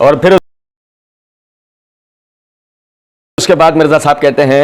और फिर उसके बाद मिर्जा साहब कहते हैं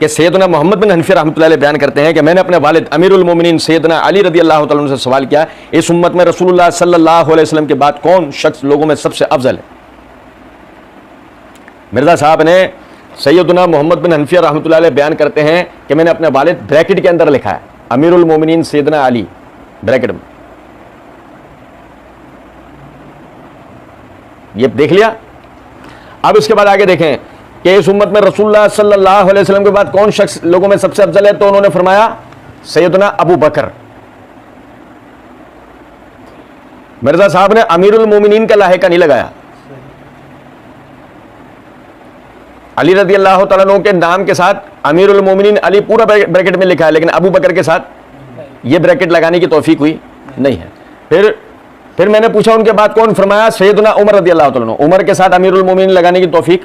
कि सैयदना मोहम्मद बिन हनफी रहमतुल्लाह अलैह बयान करते हैं कि मैंने अपने वालिद अमीरुल मोमिनीन सैयदना अली रदी अल्लाह तआला अन्हु से सवाल किया, इस उम्मत में रसूलुल्लाह सल्लल्लाहु अलैहि वसल्लम के बाद कौन शख्स लोगों में सबसे अफजल है। मिर्जा साहब ने सैयदना मोहम्मद बिन हनफी रहमतुल्लाह अलैह बयान करते हैं कि मैंने अपने वालिद ब्रैकेट के अंदर लिखा है अमीरुल मोमिनीन सैयदना अली ब्रैकेट में, ये देख लिया। अब इसके बाद आगे देखें कि इस उम्मत में रसूलुल्लाह सल्लल्लाहु अलैहि वसल्लम के बाद कौन शख्स लोगों में सबसे अफजल है, तो उन्होंने फरमाया सैयदना अबू बकर। मिर्जा साहब ने अमीरुल मोमिनीन का लाहेका नहीं लगाया, अली रदी अल्लाह तआला अन्हु के नाम के साथ अमीरुल मोमिनीन अली पूरा ब्रैकेट में लिखा है, लेकिन अबू बकर के साथ यह ब्रैकेट लगाने की तौफीक हुई नहीं है। फिर मैंने पूछा उनके बाद कौन, फरमाया सैयदना उमर रदी अल्लाह तआला अन्हु। उमर के साथ अमीरुल मोमिनीन लगाने की तौफीक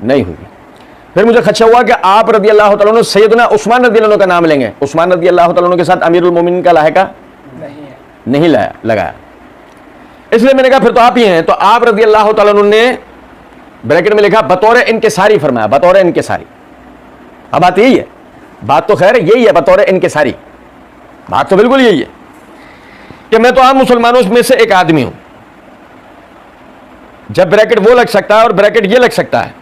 नहीं हुई। फिर मुझे खदशा हुआ कि आप रदी अल्लाह तआला अन्हु सैयदना उस्मान रदी अल्लाह अन्हु का नाम लेंगे, उस्मान रदी अल्लाह तआला अन्हु के साथ अमीरुल मोमिनीन का लाहेका नहीं लगाया, इसलिए मैंने कहा फिर तो आप ही हैं। तो आप रदी अल्लाह तआला अन्हु ने ब्रैकेट में लिखा बतौर इनकिसारी, फरमाया बतौर इनकिसारी। अब बात यही है, बात तो खैर यही है, बतौर इनकिसारी बात तो बिल्कुल यही है कि मैं तो आम मुसलमानों में से एक आदमी हूं। जब ब्रैकेट वो लग सकता है और ब्रैकेट ये लग सकता है,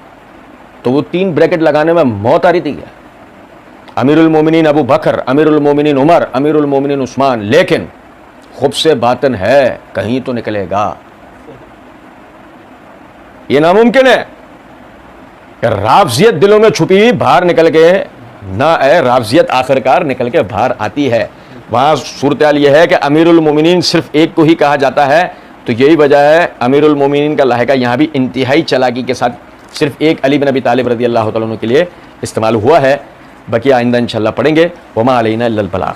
तो वो 3 ब्रैकेट लगाने में मौत आ रही थी क्या? अमीरुल मोमिनीन अबू बकर, अमीरुल मोमिनीन उमर, अमीरुल मोमिनीन उस्मान, लेकिन खुब से बातन है कहीं तो निकलेगा। ये नामुमकिन है कि राफजियत दिलों में छुपी हुई बाहर निकल के ना आए, राफजियत आखिरकार निकल के बाहर आती है। वहां सूरत हाल यह है कि अमीरुल मोमिनीन सिर्फ एक को ही कहा जाता है, तो यही वजह है अमीरुल मोमिनीन का लाहेका यहां भी इंतहाई चालाकी के साथ सिर्फ एक अली बिन अबी तालिब रदी अल्लाह तआला अन्हु के लिए इस्तेमाल हुआ है। बाकी आइंदा इंशाअल्लाह पढ़ेंगे। वमा अलैना इल्लल बलाग।